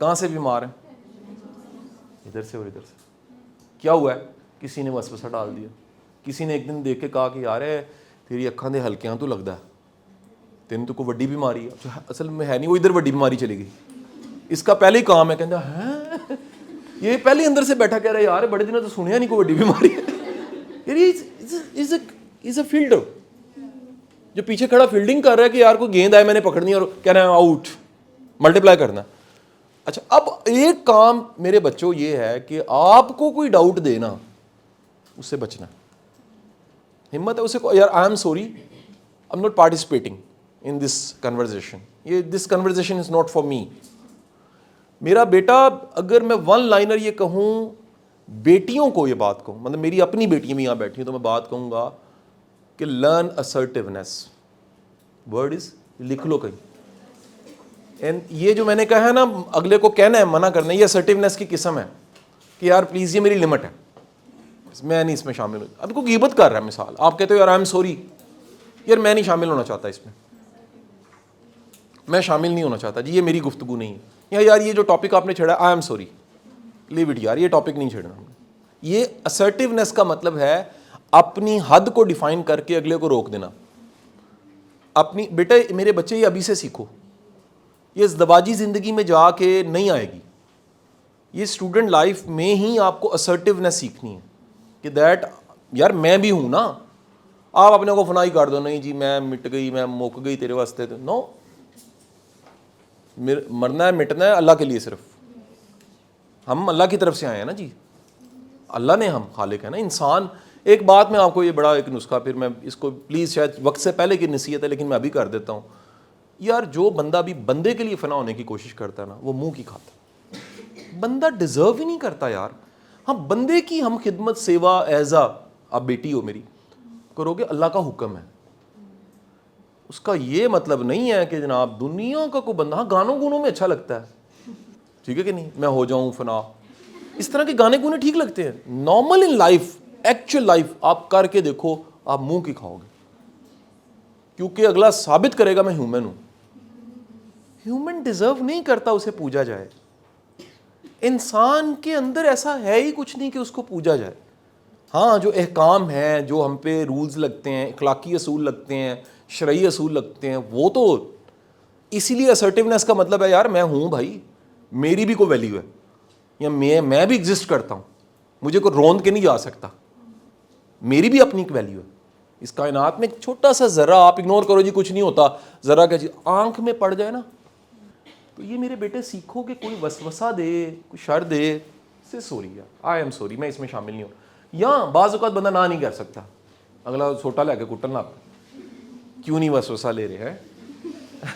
کہاں سے بیمار ہے, ادھر سے اور ادھر سے. کیا ہوا ہے, کسی نے وسوسہ ڈال دیا. کسی نے ایک دن دیکھ کے کہا کہ یار تیری اکھاں دے ہلکیاں تو لگتا ہے, تین تو کوئی وڈی بیماری ہے. اصل میں ہے نہیں, وہ ادھر وڈی بیماری چلی گئی. اس کا پہلے ہی کام ہے, کہتا ہے یہ پہلے اندر سے بیٹھا کہہ رہا ہے یار بڑے دنوں تو سنیا نہیں کوئی بڑی بیماری ہے. از اے فیلڈر جو پیچھے کھڑا فیلڈنگ کر رہا ہے کہ یار کوئی گیند آئے میں نے پکڑنی اور کہنا ہے آؤٹ, ملٹیپلائی کرنا. اچھا اب ایک کام میرے بچوں یہ ہے کہ آپ کو کوئی ڈاؤٹ دینا اس سے بچنا. ہمت ہے اسے یار I am sorry I am not participating in this conversation, یہ this conversation is not for me. میرا بیٹا اگر میں ون لائنر یہ کہوں بیٹیوں کو, یہ بات کہوں, مطلب میری اپنی بیٹیاں بھی یہاں بیٹھی ہیں تو میں بات کہوں گا کہ لرن assertiveness. ورڈ از لکھ لو کہیں. اینڈ یہ جو میں نے کہا ہے نا اگلے کو کہنا ہے منع کرنا ہے, یہ assertiveness کی قسم ہے کہ یار پلیز یہ میری لمٹ ہے, میں نہیں اس میں شامل ہوں. اب کوئی غیبت کر رہا ہے مثال, آپ کہتے ہو یار آئی ایم سوری, یار میں نہیں شامل ہونا چاہتا اس میں شامل نہیں ہونا چاہتا جی, یہ میری گفتگو نہیں ہے. یا یار یہ جو ٹاپک آپ نے چھیڑا I am sorry, leave it یار, یہ ٹاپک نہیں چھیڑنا. یہ assertiveness کا مطلب ہے اپنی حد کو ڈیفائن کر کے اگلے کو روک دینا. اپنی بیٹے میرے بچے یہ ابھی سے سیکھو, یہ ازدواجی زندگی میں جا کے نہیں آئے گی, یہ اسٹوڈنٹ لائف میں ہی آپ کو assertiveness سیکھنی ہے کہ دیٹ یار میں بھی ہوں نا. آپ اپنے کو فنائی کر دو, نہیں جی میں مٹ گئی, میں مک گئی تیرے واسطے, نو, مرنا ہے مٹنا ہے اللہ کے لیے صرف. ہم اللہ کی طرف سے آئے ہیں نا جی, اللہ نے, ہم خالق ہیں نا. انسان ایک بات میں آپ کو یہ بڑا ایک نسخہ, پھر میں اس کو پلیز شاید وقت سے پہلے کی نصیحت ہے لیکن میں ابھی کر دیتا ہوں. یار جو بندہ بھی بندے کے لیے فنا ہونے کی کوشش کرتا ہے نا وہ منہ کی کھاتا ہے. بندہ ڈیزرو ہی نہیں کرتا یار. ہاں بندے کی ہم خدمت سیوا ایزا, آپ بیٹی ہو میری, کرو گے, اللہ کا حکم ہے. اس کا یہ مطلب نہیں ہے کہ جناب دنیا کا کوئی بندہ, ہاں گانوں گونوں میں اچھا لگتا ہے, ٹھیک ہے کہ نہیں, میں ہو جاؤں فنا, اس طرح کے گانے گونے ٹھیک لگتے ہیں. Normal in life, actual life آپ کر کے دیکھو, آپ منہ کی کھاؤ گے, کیونکہ اگلا ثابت کرے گا میں ہیومن ہوں. ہیومن ڈیزرو نہیں کرتا اسے پوجا جائے. انسان کے اندر ایسا ہے ہی کچھ نہیں کہ اس کو پوجا جائے. ہاں جو احکام ہیں, جو ہم پہ رولز لگتے ہیں, اخلاقی اصول لگتے ہیں, شرعی اصول لگتے ہیں, وہ تو اسی لیے assertiveness کا مطلب ہے یار میں ہوں بھائی, میری بھی کوئی ویلیو ہے, یا میں بھی ایگزسٹ کرتا ہوں, مجھے کوئی روند کے نہیں جا سکتا, میری بھی اپنی ایک ویلیو ہے. اس کائنات میں ایک چھوٹا سا ذرہ آپ اگنور کرو جی کچھ نہیں ہوتا, ذرا کہ جی آنکھ میں پڑ جائے نا, تو یہ میرے بیٹے سیکھو کہ کوئی وسوسہ دے, کوئی شر دے, سے سوری یار آئی ایم سوری, میں اس میں شامل نہیں ہوں. یا بعض اوقات بندہ نہ نہیں کر سکتا, اگلا چھوٹا لے کے کٹن نہ, کیوں نہیں وسوسہ لے رہے ہیں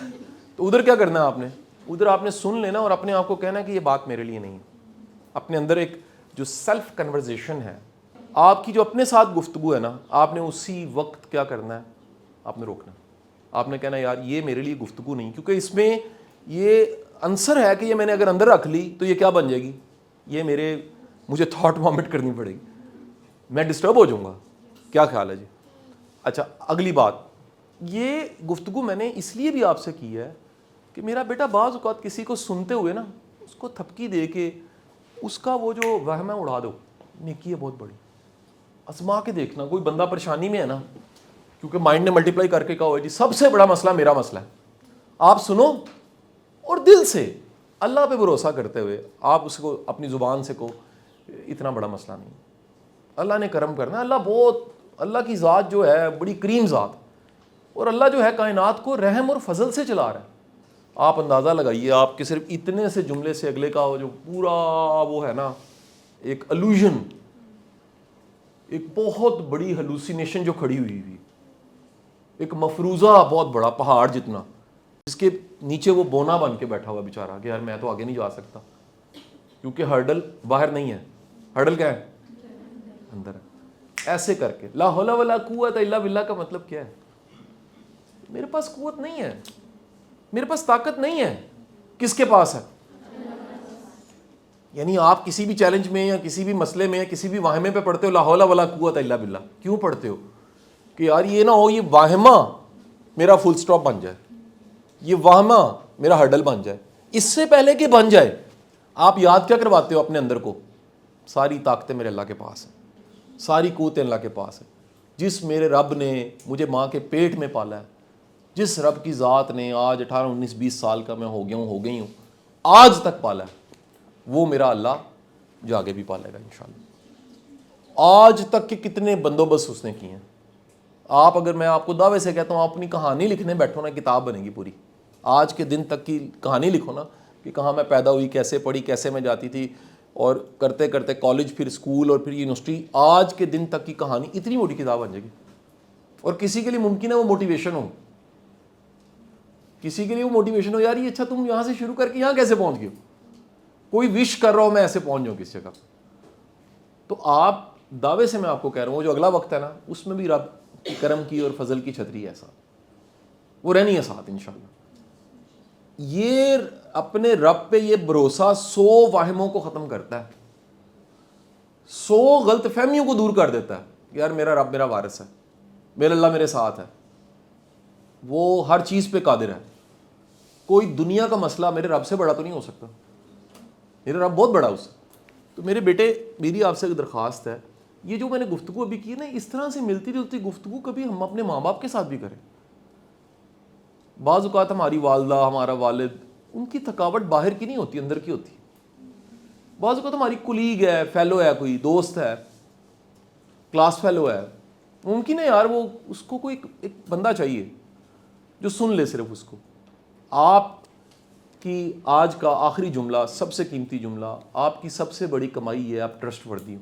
تو ادھر کیا کرنا ہے آپ نے, ادھر آپ نے سن لینا اور اپنے آپ کو کہنا ہے کہ یہ بات میرے لیے نہیں ہے. اپنے اندر ایک جو سیلف کنورزیشن ہے, آپ کی جو اپنے ساتھ گفتگو ہے نا, آپ نے اسی وقت کیا کرنا ہے, آپ نے روکنا. آپ نے کہنا یار یہ میرے لیے گفتگو نہیں, کیونکہ اس میں یہ عنصر ہے کہ یہ میں نے اگر اندر رکھ لی تو یہ کیا بن جائے گی, یہ مجھے تھاٹ وامٹ کرنی پڑے گی, میں ڈسٹرب ہو جاؤں گا. کیا خیال ہے جی؟ اچھا اگلی بات, یہ گفتگو میں نے اس لیے بھی آپ سے کی ہے کہ میرا بیٹا بعض اوقات کسی کو سنتے ہوئے نا اس کو تھپکی دے کے اس کا وہ جو وہم ہے اڑا دو. نیکی ہے بہت بڑی, آزما کے دیکھنا. کوئی بندہ پریشانی میں ہے نا, کیونکہ مائنڈ نے ملٹیپلائی کر کے کہا ہوا جی سب سے بڑا مسئلہ میرا مسئلہ ہے, آپ سنو اور دل سے اللہ پہ بھروسہ کرتے ہوئے آپ اس کو اپنی زبان سے کہو اتنا بڑا مسئلہ نہیں, اللہ نے کرم کرنا. اللہ کی ذات جو ہے بڑی کریم ذات, اور اللہ جو ہے کائنات کو رحم اور فضل سے چلا رہا ہے. آپ اندازہ لگائیے, آپ کے صرف اتنے سے جملے سے اگلے کا جو پورا وہ ہے نا ایک الوژن, ایک بہت بڑی ہلوسینیشن جو کھڑی ہوئی ہوئی, ایک مفروضہ بہت بڑا پہاڑ جتنا, جس کے نیچے وہ بونا بن کے بیٹھا ہوا بیچارہ کہ یار میں تو آگے نہیں جا سکتا, کیونکہ ہرڈل باہر نہیں ہے, ہرڈل کیا ہے, اندر ہے. ایسے کر کے لا حول ولا قوت الا باللہ کا مطلب کیا ہے, میرے پاس قوت نہیں ہے, میرے پاس طاقت نہیں ہے, کس کے پاس ہے. یعنی آپ کسی بھی چیلنج میں یا کسی بھی مسئلے میں یا کسی بھی واہمے پہ پڑھتے ہو لا حول ولا قوت الا باللہ, کیوں پڑھتے ہو کہ یار یہ نہ ہو یہ واہمہ میرا فل سٹاپ بن جائے, یہ واہمہ میرا ہرڈل بن جائے. اس سے پہلے کہ بن جائے آپ یاد کیا کرواتے ہو اپنے اندر کو, ساری طاقتیں میرے اللہ کے پاس ہیں, ساری قوتیں اللہ کے پاس ہیں. جس میرے رب نے مجھے ماں کے پیٹ میں پالا ہے, جس رب کی ذات نے آج 18 19 20 سال کا میں ہو گئی ہوں آج تک پالا ہے, وہ میرا اللہ جو آگے بھی پالے گا انشاءاللہ۔ آج تک کے کتنے بندوبست اس نے کیے ہیں، آپ اگر میں آپ کو دعوے سے کہتا ہوں آپ اپنی کہانی لکھنے بیٹھو نا، کتاب بنے گی پوری، آج کے دن تک کی کہانی لکھو نا کہ کہاں میں پیدا ہوئی، کیسے پڑھی، کیسے میں جاتی تھی، اور کرتے کرتے کالج، پھر اسکول، اور پھر یونیورسٹی، آج کے دن تک کی کہانی اتنی موٹی کتاب بن جائے گی۔ اور کسی کے لیے ممکن ہے وہ موٹیویشن ہو، کسی کے لیے وہ موٹیویشن ہو، یار یہ اچھا تم یہاں سے شروع کر کے یہاں کیسے پہنچ گئے ہو، کوئی وش کر رہا ہو میں ایسے پہنچ جاؤں کس جگہ۔ تو آپ دعوے سے میں آپ کو کہہ رہا ہوں وہ جو اگلا وقت ہے نا، اس میں بھی رب کی کرم کی اور فضل کی چھتری ہے ساتھ، وہ رہنی ہے ساتھ انشاءاللہ۔ یہ اپنے رب پہ یہ بھروسہ 100 واہموں کو ختم کرتا ہے، 100 غلط فہمیوں کو دور کر دیتا ہے، یار میرا رب میرا وارث ہے، میرا اللہ میرے ساتھ ہے، وہ ہر چیز پہ قادر ہے، کوئی دنیا کا مسئلہ میرے رب سے بڑا تو نہیں ہو سکتا، میرا رب بہت بڑا اس سے۔ تو میرے بیٹے، میری آپ سے ایک درخواست ہے، یہ جو میں نے گفتگو ابھی کی نا، اس طرح سے ملتی جلتی گفتگو کبھی ہم اپنے ماں باپ کے ساتھ بھی کریں۔ بعض اوقات ہماری والدہ، ہمارا والد، ان کی تھکاوٹ باہر کی نہیں ہوتی، اندر کی ہوتی۔ بعض اوقات ہماری کولیگ ہے، فیلو ہے، کوئی دوست ہے، کلاس فیلو ہے، ممکن ہے یار وہ اس کو کوئی ایک بندہ چاہیے جو سن لے صرف اس کو۔ آپ کی آج کا آخری جملہ، سب سے قیمتی جملہ، آپ کی سب سے بڑی کمائی ہے آپ ٹرسٹ وردی ہو۔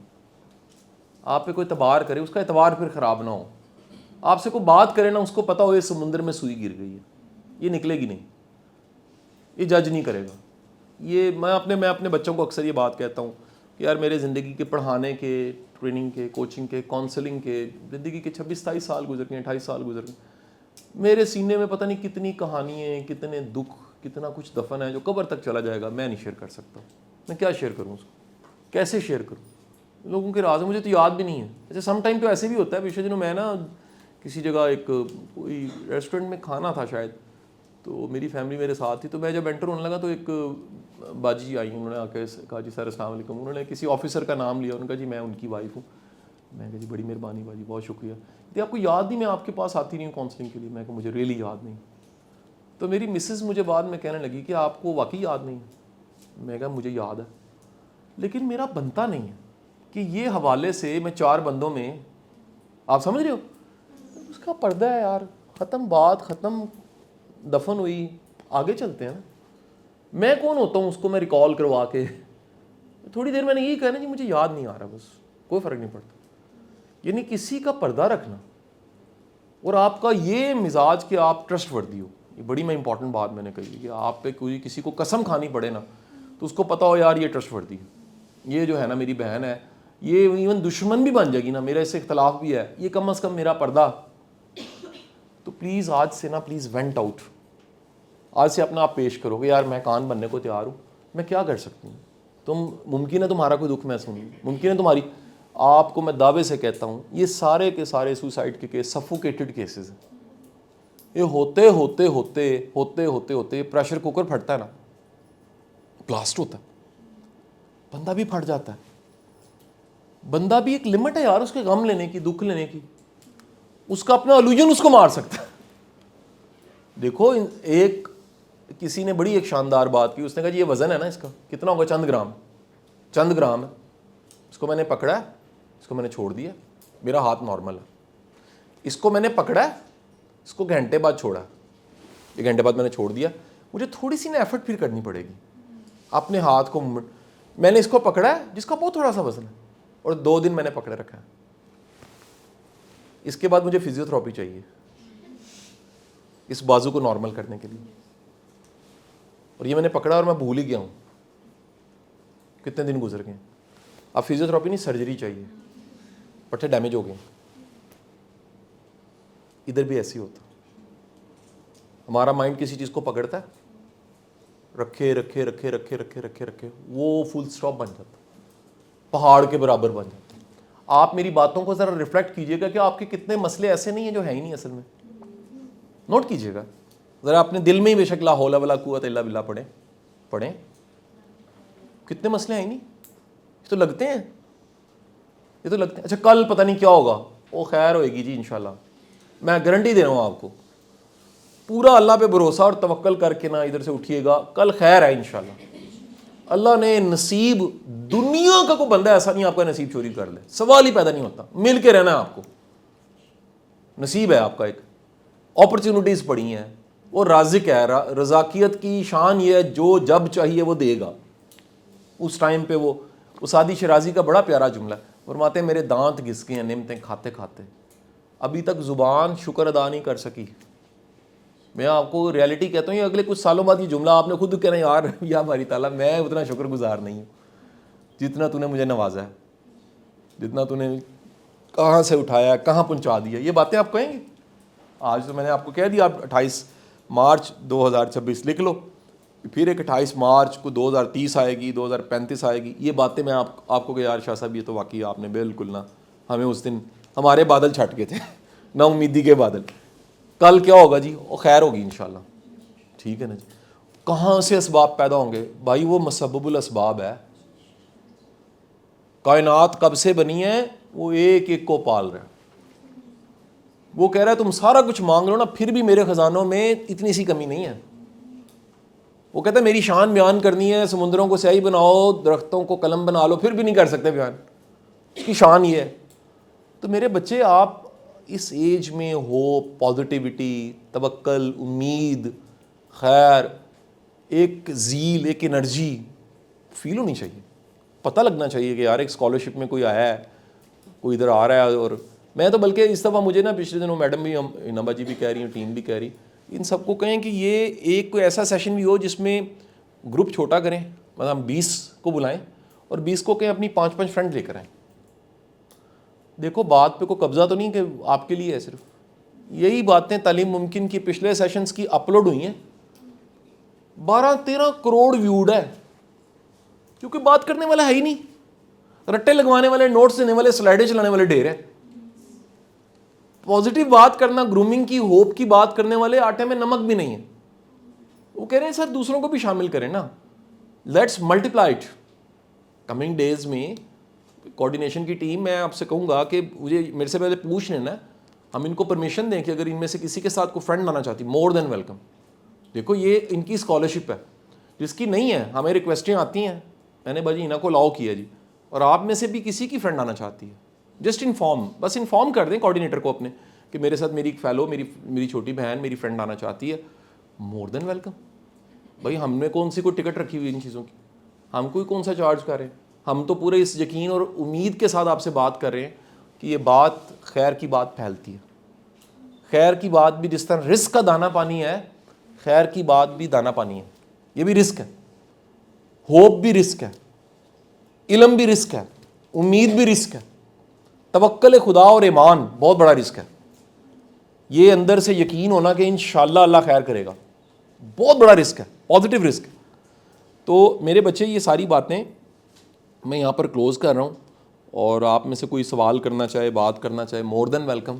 آپ پہ کوئی اعتبار کرے، اس کا اعتبار پھر خراب نہ ہو، آپ سے کوئی بات کرے نا، اس کو پتہ ہو یہ سمندر میں سوئی گر گئی ہے، یہ نکلے گی نہیں، یہ جج نہیں کرے گا۔ یہ میں اپنے بچوں کو اکثر یہ بات کہتا ہوں کہ یار میرے زندگی کے پڑھانے کے، ٹریننگ کے، کوچنگ کے، کاؤنسلنگ کے، زندگی کے 26-27 سال گزر گئے، 28 سال گزر گئے، میرے سینے میں پتہ نہیں کتنی کہانیاں، کتنے دکھ، کتنا کچھ دفن ہے جو قبر تک چلا جائے گا، میں نہیں شیئر کر سکتا۔ میں کیا شیئر کروں اس کو، کیسے شیئر کروں؟ لوگوں کے راز مجھے تو یاد بھی نہیں ہے۔ اچھا سم ٹائم تو ایسے بھی ہوتا ہے، پچھلے دنوں میں نا کسی جگہ ایک کوئی ریسٹورنٹ میں کھانا تھا شاید، تو میری فیملی میرے ساتھ تھی، تو میں جب انٹر ہونے لگا تو ایک باجی آئی، انہوں نے آ کے کہا جی سر السلام علیکم، انہوں نے کسی آفیسر کا نام لیا، انہوں نے کہا جی میں ان کی وائف ہوں۔ میں نے کہا جی بڑی مہربانی باجی، بہت شکریہ، کہ آپ کو یاد نہیں میں آپ کے پاس آتی نہیں ہوں کاؤنسلنگ کے لیے؟ میں کہا مجھے ریئلی یاد نہیں۔ تو میری مسز مجھے بعد میں کہنے لگی کہ آپ کو واقعی یاد نہیں ہے؟ میں کہا مجھے یاد ہے، لیکن میرا بنتا نہیں ہے کہ یہ حوالے سے میں 4 بندوں میں، آپ سمجھ رہے ہو، اس کا پردہ ہے یار، ختم بات، ختم، دفن ہوئی، آگے چلتے ہیں نا۔ میں کون ہوتا ہوں اس کو میں ریکال کروا کے، تھوڑی دیر میں نے یہی کہنا جی مجھے یاد نہیں آ رہا، بس کوئی فرق نہیں پڑتا۔ یعنی کسی کا پردہ رکھنا، اور آپ کا یہ مزاج کہ آپ ٹرسٹ وردی ہو، یہ بڑی میں امپورٹنٹ بات میں نے کہی کہ آپ پہ کوئی کسی کو قسم کھانی پڑے نا، تو اس کو پتہ ہو یار یہ ٹرسٹ وردی ہے، یہ جو ہے نا میری بہن ہے، یہ ایون دشمن بھی بن جائے گی نا، میرا اس سے اختلاف بھی ہے، یہ کم از کم میرا پردہ۔ تو پلیز آج سے نا، پلیز وینٹ آؤٹ، آج سے اپنا آپ پیش کرو کہ یار میں کان بننے کو تیار ہوں، میں کیا کر سکتی ہوں، تم ممکن ہے تمہارا کوئی دکھ میں سنوں، ممکن ہے تمہاری، آپ کو میں دعوے سے کہتا ہوں یہ سارے کے سارے سوسائڈ کے کیس سفوکیٹڈ کیسز ہیں۔ یہ ہوتے ہوتے ہوتے ہوتے ہوتے ہوتے پریشر کوکر پھٹتا ہے نا، بلاسٹ ہوتا ہے، بندہ بھی پھٹ جاتا ہے۔ بندہ بھی ایک لمٹ ہے یار اس کے غم لینے کی، دکھ لینے کی، اس کا اپنا الوجن اس کو مار سکتا ہے۔ دیکھو ایک کسی نے بڑی ایک شاندار بات کی، اس نے کہا جی یہ وزن ہے نا اس کا کتنا ہوگا، چند گرام، چند گرام ہے، اس کو میں نے پکڑا ہے، اس کو میں نے چھوڑ دیا، میرا ہاتھ نارمل ہے، اس کو میں نے پکڑا ہے، اس کو گھنٹے بعد چھوڑا، 1 گھنٹے بعد میں نے چھوڑ دیا، مجھے تھوڑی سی نا ایفرٹ پھر کرنی پڑے گی اپنے ہاتھ کو، میں نے اس کو پکڑا ہے جس کا بہت تھوڑا سا وزن ہے، اور 2 دن میں نے پکڑے رکھا ہے، اس کے بعد مجھے فزیو تھراپی چاہیے اس بازو کو نارمل کرنے کے لیے، اور یہ میں نے پکڑا اور میں بھول ہی گیا ہوں، کتنے دن گزر گئے، اب فزیو تھراپی نہیں سرجری چاہیے، پٹھے ڈیمیج ہو گئے۔ ادھر بھی ایسے ہی ہوتا، ہمارا مائنڈ کسی چیز کو پکڑتا ہے، رکھے رکھے رکھے رکھے رکھے رکھے رکھے وہ فل سٹاپ بن جاتا، پہاڑ کے برابر بن جاتا۔ آپ میری باتوں کو ذرا ریفلیکٹ کیجئے گا کہ آپ کے کتنے مسئلے ایسے نہیں ہیں جو ہیں ہی نہیں اصل میں، نوٹ کیجئے گا ذرا اپنے دل میں ہی، بے شک لا حول ولا قوت الا باللہ پڑھیں، کتنے مسئلے ہیں ہی نہیں، یہ تو لگتے ہیں، یہ تو لگتے ہیں۔ اچھا کل پتہ نہیں کیا ہوگا، وہ خیر ہوئے گی جی انشاءاللہ، میں گارنٹی دے رہا ہوں آپ کو، پورا اللہ پہ بھروسہ اور توکل کر کے نا ادھر سے اٹھیے گا، کل خیر ہے انشاءاللہ۔ اللہ نے نصیب, دنیا کا کوئی بندہ ایسا نہیں آپ کا نصیب چوری کر لے, سوال ہی پیدا نہیں ہوتا. مل کے رہنا ہے آپ کو, نصیب ہے آپ کا, ایک اپرچونٹیز پڑی ہیں, وہ رازق ہے. رزاقیت کی شان یہ ہے جو جب چاہیے وہ دے گا اس ٹائم پہ. وہ سعدی شرازی کا بڑا پیارا جملہ ہے, فرماتے ہیں میرے دانت گھس گئے ہیں نعمتیں کھاتے کھاتے, ابھی تک زبان شکر ادا نہیں کر سکی. میں آپ کو ریالٹی کہتا ہوں, یہ اگلے کچھ سالوں بعد یہ جملہ آپ نے خود کہنا, یار یا ہماری تعالیٰ میں اتنا شکر گزار نہیں ہوں جتنا تو نے مجھے نوازا ہے, جتنا تو نے کہاں سے اٹھایا, کہاں پہنچا دیا. یہ باتیں آپ کہیں گے. آج تو میں نے آپ کو کہہ دیا, آپ 28 مارچ 2026 لکھ لو, پھر ایک 28 مارچ کو 2030 آئے گی, 2035 آئے گی. یہ باتیں میں آپ کو کہ یار شاہ صاحب یہ تو واقعی آپ نے بالکل نہ, ہمیں اس دن ہمارے بادل چھٹ گئے تھے نا امیدی کے بادل. کل کیا ہوگا جی, وہ خیر ہوگی انشاءاللہ. ٹھیک ہے نا جی. کہاں سے اسباب پیدا ہوں گے بھائی, وہ مسبب الاسباب ہے. کائنات کب سے بنی ہے, وہ ایک ایک کو پال رہا ہے. وہ کہہ رہا ہے تم سارا کچھ مانگ لو نا, پھر بھی میرے خزانوں میں اتنی سی کمی نہیں ہے. وہ کہتا ہے میری شان بیان کرنی ہے, سمندروں کو سیاہی بناؤ, درختوں کو قلم بنا لو, پھر بھی نہیں کر سکتے بیان. اس کی شان یہ ہے. تو میرے بچے, آپ اس ایج میں ہوپ, پازیٹیوٹی, توکل, امید, خیر, ایک ذیل, ایک انرجی فیل ہونی چاہیے. پتہ لگنا چاہیے کہ یار ایک اسکالرشپ میں کوئی آیا ہے, کوئی ادھر آ رہا ہے. اور میں تو بلکہ اس دفعہ مجھے نا پچھلے دنوں میڈم بھی, نبا جی بھی کہہ رہی ہیں, ٹیم بھی کہہ رہی, ان سب کو کہیں کہ یہ ایک کوئی ایسا سیشن بھی ہو جس میں گروپ چھوٹا کریں, مطلب ہم 20 کو بلائیں اور 20 کو کہیں اپنی 5-5 فرینڈ لے کر آئیں. دیکھو بات پہ کوئی قبضہ تو نہیں کہ آپ کے لیے ہے صرف. یہی باتیں تعلیم ممکن کی پچھلے سیشنز کی اپلوڈ ہوئی ہیں, 12-13 کروڑ ویوڈ ہے, کیونکہ بات کرنے والا ہے ہی نہیں. رٹے لگوانے والے, نوٹس دینے والے, سلائڈیں چلانے والے ڈھیر ہیں. پازیٹیو بات کرنا, گرومنگ کی, ہوپ کی بات کرنے والے آٹے میں نمک بھی نہیں ہے. وہ کہہ رہے ہیں سر دوسروں کو بھی شامل کریں نا, let's multiply it. Coming days میں کوآرڈینیشن کی ٹیم, میں آپ سے کہوں گا کہ مجھے میرے سے پہلے پوچھ لینا, ہم ان کو پرمیشن دیں کہ اگر ان میں سے کسی کے ساتھ کوئی فرینڈ آنا چاہتی, مور دین ویلکم. دیکھو یہ ان کی اسکالرشپ ہے, جس کی نہیں ہے ہمیں ریکویسٹیں آتی ہیں, میں نے بھائی انہوں کو الاؤ کیا جی, اور آپ میں سے بھی کسی کی فرینڈ آنا چاہتی ہے, جسٹ انفارم, بس انفارم کر دیں کوآرڈینیٹر کو اپنے کہ میرے ساتھ میری ایک فیلو, میری چھوٹی بہن, میری فرینڈ آنا چاہتی ہے. مور دین ویلکم. بھائی ہم نے کون سی کوئی ٹکٹ رکھی ہوئی ان چیزوں کی, ہم کوئی کون سا چارج کر رہے ہیں. ہم تو پورے اس یقین اور امید کے ساتھ آپ سے بات کر رہے ہیں کہ یہ بات خیر کی بات پھیلتی ہے. خیر کی بات بھی جس طرح رزق کا دانہ پانی ہے, خیر کی بات بھی دانہ پانی ہے. یہ بھی رزق ہے, ہوپ بھی رزق ہے, علم بھی رزق ہے, امید بھی رزق ہے, توکل خدا اور ایمان بہت بڑا رزق ہے. یہ اندر سے یقین ہونا کہ انشاءاللہ اللہ خیر کرے گا, بہت بڑا رزق ہے, پازیٹیو رزق ہے. تو میرے بچے یہ ساری باتیں میں یہاں پر کلوز کر رہا ہوں, اور آپ میں سے کوئی سوال کرنا چاہے, بات کرنا چاہے, مور دین ویلکم.